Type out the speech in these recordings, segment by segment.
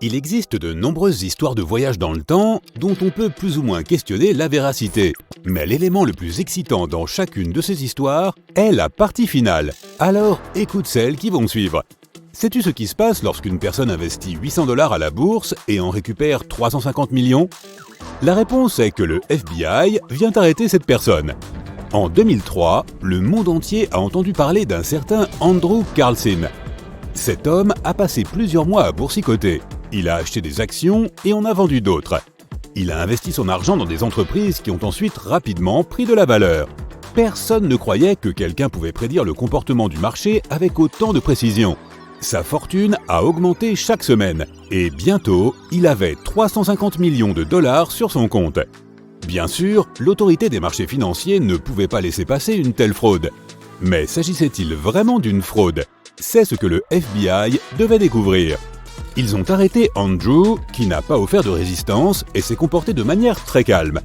Il existe de nombreuses histoires de voyage dans le temps dont on peut plus ou moins questionner la véracité. Mais l'élément le plus excitant dans chacune de ces histoires est la partie finale. Alors écoute celles qui vont suivre. Sais-tu ce qui se passe lorsqu'une personne investit 800 $ à la bourse et en récupère 350 millions? La réponse est que le FBI vient arrêter cette personne. En 2003, le monde entier a entendu parler d'un certain Andrew Carlson. Cet homme a passé plusieurs mois à boursicoter. Il a acheté des actions et en a vendu d'autres. Il a investi son argent dans des entreprises qui ont ensuite rapidement pris de la valeur. Personne ne croyait que quelqu'un pouvait prédire le comportement du marché avec autant de précision. Sa fortune a augmenté chaque semaine et bientôt, il avait 350 millions de dollars sur son compte. Bien sûr, l'autorité des marchés financiers ne pouvait pas laisser passer une telle fraude. Mais s'agissait-il vraiment d'une fraude? C'est ce que le FBI devait découvrir. Ils ont arrêté Andrew, qui n'a pas offert de résistance et s'est comporté de manière très calme.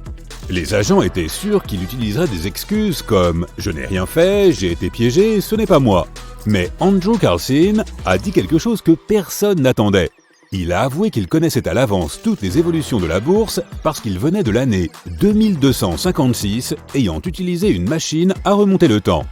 Les agents étaient sûrs qu'il utiliserait des excuses comme « Je n'ai rien fait, j'ai été piégé, ce n'est pas moi ». Mais Andrew Carlson a dit quelque chose que personne n'attendait. Il a avoué qu'il connaissait à l'avance toutes les évolutions de la bourse parce qu'il venait de l'année 2256 ayant utilisé une machine à remonter le temps.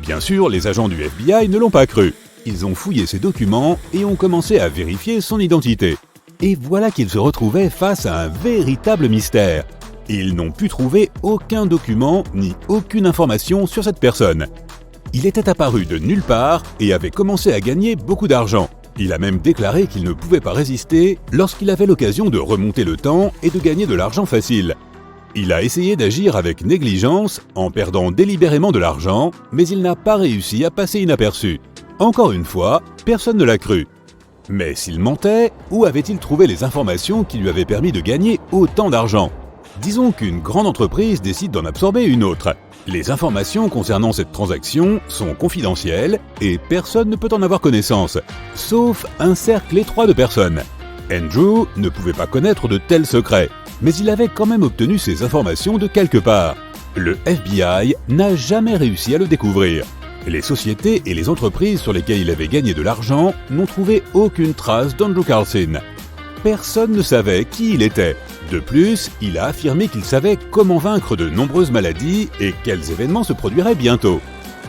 Bien sûr, les agents du FBI ne l'ont pas cru. Ils ont fouillé ses documents et ont commencé à vérifier son identité. Et voilà qu'ils se retrouvaient face à un véritable mystère. Ils n'ont pu trouver aucun document ni aucune information sur cette personne. Il était apparu de nulle part et avait commencé à gagner beaucoup d'argent. Il a même déclaré qu'il ne pouvait pas résister lorsqu'il avait l'occasion de remonter le temps et de gagner de l'argent facile. Il a essayé d'agir avec négligence en perdant délibérément de l'argent, mais il n'a pas réussi à passer inaperçu. Encore une fois, personne ne l'a cru. Mais s'il mentait, où avait-il trouvé les informations qui lui avaient permis de gagner autant d'argent? Disons qu'une grande entreprise décide d'en absorber une autre. Les informations concernant cette transaction sont confidentielles et personne ne peut en avoir connaissance, sauf un cercle étroit de personnes. Andrew ne pouvait pas connaître de tels secrets, mais il avait quand même obtenu ces informations de quelque part. Le FBI n'a jamais réussi à le découvrir. Les sociétés et les entreprises sur lesquelles il avait gagné de l'argent n'ont trouvé aucune trace d'Andrew Carlson. Personne ne savait qui il était. De plus, il a affirmé qu'il savait comment vaincre de nombreuses maladies et quels événements se produiraient bientôt.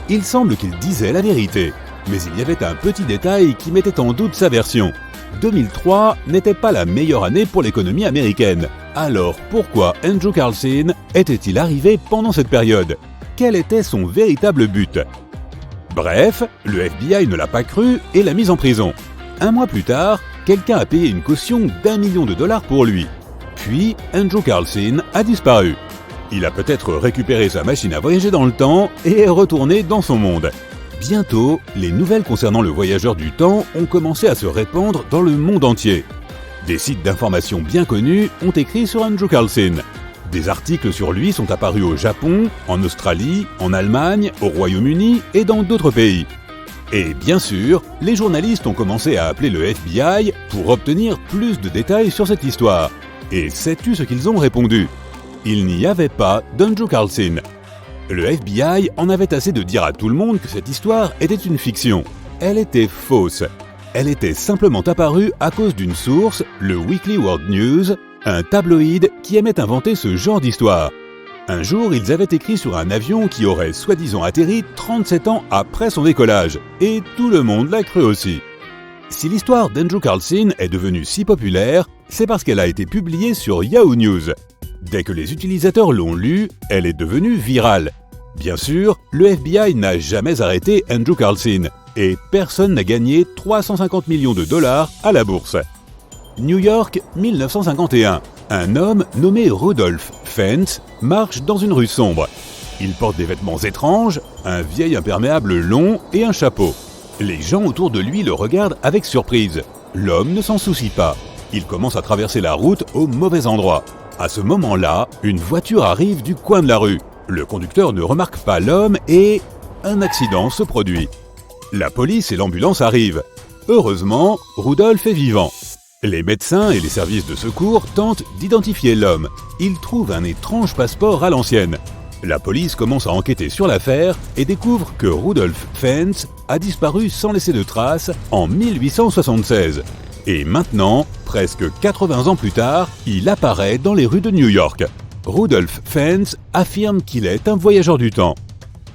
Il semble qu'il disait la vérité, mais il y avait un petit détail qui mettait en doute sa version. 2003 n'était pas la meilleure année pour l'économie américaine. Alors pourquoi Andrew Carlson était-il arrivé pendant cette période? Quel était son véritable but? Bref, le FBI ne l'a pas cru et l'a mis en prison. Un mois plus tard, quelqu'un a payé une caution d'1 million de dollars pour lui. Puis, Andrew Carlson a disparu. Il a peut-être récupéré sa machine à voyager dans le temps et est retourné dans son monde. Bientôt, les nouvelles concernant le voyageur du temps ont commencé à se répandre dans le monde entier. Des sites d'information bien connus ont écrit sur Andrew Carlson. Des articles sur lui sont apparus au Japon, en Australie, en Allemagne, au Royaume-Uni et dans d'autres pays. Et bien sûr, les journalistes ont commencé à appeler le FBI pour obtenir plus de détails sur cette histoire. Et sais-tu ce qu'ils ont répondu? Il n'y avait pas d'Andrew Carlson. Le FBI en avait assez de dire à tout le monde que cette histoire était une fiction. Elle était fausse. Elle était simplement apparue à cause d'une source, le Weekly World News, un tabloïd qui aimait inventer ce genre d'histoire. Un jour, ils avaient écrit sur un avion qui aurait soi-disant atterri 37 ans après son décollage, et tout le monde l'a cru aussi. Si l'histoire d'Andrew Carlson est devenue si populaire, c'est parce qu'elle a été publiée sur Yahoo News. Dès que les utilisateurs l'ont lue, elle est devenue virale. Bien sûr, le FBI n'a jamais arrêté Andrew Carlson, et personne n'a gagné 350 millions de dollars à la bourse. New York, 1951. Un homme nommé Rudolph Fentz marche dans une rue sombre. Il porte des vêtements étranges, un vieil imperméable long et un chapeau. Les gens autour de lui le regardent avec surprise. L'homme ne s'en soucie pas. Il commence à traverser la route au mauvais endroit. À ce moment-là, une voiture arrive du coin de la rue. Le conducteur ne remarque pas l'homme et un accident se produit. La police et l'ambulance arrivent. Heureusement, Rudolph est vivant. Les médecins et les services de secours tentent d'identifier l'homme. Ils trouvent un étrange passeport à l'ancienne. La police commence à enquêter sur l'affaire et découvre que Rudolph Fentz a disparu sans laisser de traces en 1876. Et maintenant, Presque 80 ans plus tard, il apparaît dans les rues de New York. Rudolph Fentz affirme qu'il est un voyageur du temps.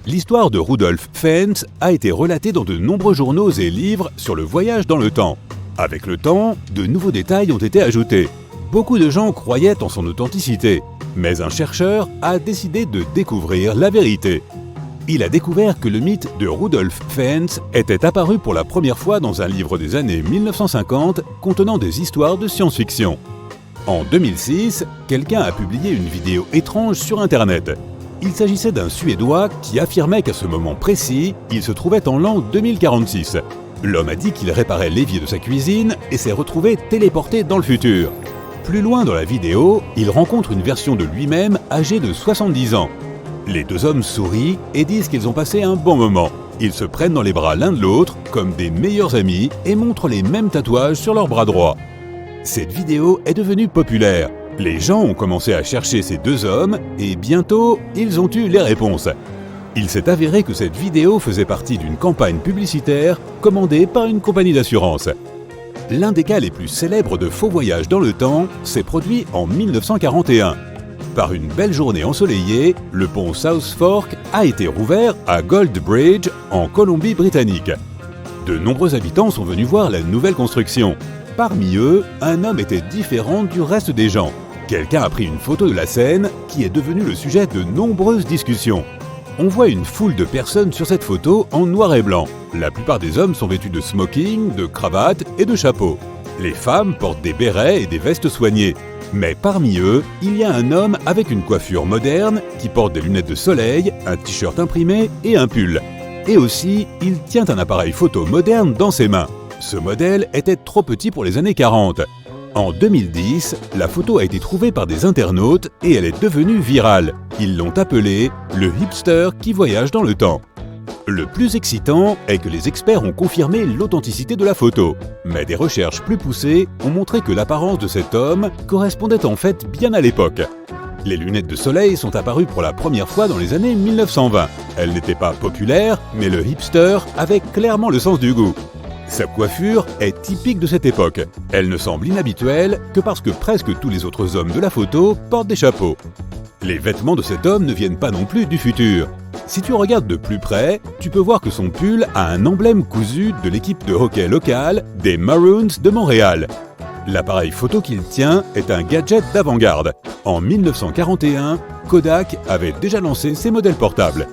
L'histoire de Rudolph Fentz a été relatée dans de nombreux journaux et livres sur le voyage dans le temps. Avec le temps, de nouveaux détails ont été ajoutés. Beaucoup de gens croyaient en son authenticité, mais un chercheur a décidé de découvrir la vérité. Il a découvert que le mythe de Rudolph Fentz était apparu pour la première fois dans un livre des années 1950 contenant des histoires de science-fiction. En 2006, quelqu'un a publié une vidéo étrange sur Internet. Il s'agissait d'un Suédois qui affirmait qu'à ce moment précis, il se trouvait en l'an 2046. L'homme a dit qu'il réparait l'évier de sa cuisine et s'est retrouvé téléporté dans le futur. Plus loin dans la vidéo, il rencontre une version de lui-même âgée de 70 ans. Les deux hommes sourient et disent qu'ils ont passé un bon moment. Ils se prennent dans les bras l'un de l'autre comme des meilleurs amis et montrent les mêmes tatouages sur leur bras droit. Cette vidéo est devenue populaire. Les gens ont commencé à chercher ces deux hommes et bientôt, ils ont eu les réponses. Il s'est avéré que cette vidéo faisait partie d'une campagne publicitaire commandée par une compagnie d'assurance. L'un des cas les plus célèbres de faux voyages dans le temps s'est produit en 1941. Par une belle journée ensoleillée, le pont South Fork a été rouvert à Gold Bridge, en Colombie-Britannique. De nombreux habitants sont venus voir la nouvelle construction. Parmi eux, un homme était différent du reste des gens. Quelqu'un a pris une photo de la scène qui est devenue le sujet de nombreuses discussions. On voit une foule de personnes sur cette photo en noir et blanc. La plupart des hommes sont vêtus de smoking, de cravates et de chapeaux. Les femmes portent des bérets et des vestes soignées. Mais parmi eux, il y a un homme avec une coiffure moderne qui porte des lunettes de soleil, un t-shirt imprimé et un pull. Et aussi, il tient un appareil photo moderne dans ses mains. Ce modèle était trop petit pour les années 40. En 2010, la photo a été trouvée par des internautes et elle est devenue virale. Ils l'ont appelé « le hipster qui voyage dans le temps ». Le plus excitant est que les experts ont confirmé l'authenticité de la photo. Mais des recherches plus poussées ont montré que l'apparence de cet homme correspondait en fait bien à l'époque. Les lunettes de soleil sont apparues pour la première fois dans les années 1920. Elles n'étaient pas populaires, mais le hipster avait clairement le sens du goût. Sa coiffure est typique de cette époque. Elle ne semble inhabituelle que parce que presque tous les autres hommes de la photo portent des chapeaux. Les vêtements de cet homme ne viennent pas non plus du futur. Si tu regardes de plus près, tu peux voir que son pull a un emblème cousu de l'équipe de hockey locale des Maroons de Montréal. L'appareil photo qu'il tient est un gadget d'avant-garde. En 1941, Kodak avait déjà lancé ses modèles portables.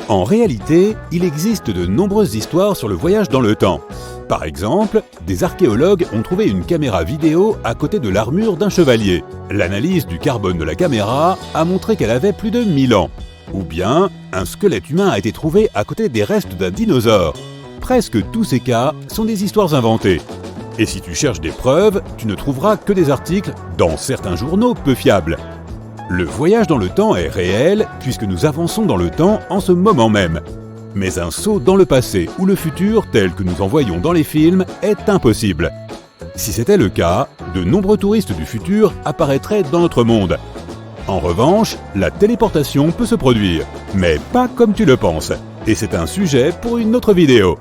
En réalité, il existe de nombreuses histoires sur le voyage dans le temps. Par exemple, des archéologues ont trouvé une caméra vidéo à côté de l'armure d'un chevalier. L'analyse du carbone de la caméra a montré qu'elle avait plus de 1000 ans. Ou bien, un squelette humain a été trouvé à côté des restes d'un dinosaure. Presque tous ces cas sont des histoires inventées. Et si tu cherches des preuves, tu ne trouveras que des articles dans certains journaux peu fiables. Le voyage dans le temps est réel puisque nous avançons dans le temps en ce moment même. Mais un saut dans le passé ou le futur tel que nous en voyons dans les films est impossible. Si c'était le cas, de nombreux touristes du futur apparaîtraient dans notre monde. En revanche, la téléportation peut se produire, mais pas comme tu le penses. Et c'est un sujet pour une autre vidéo.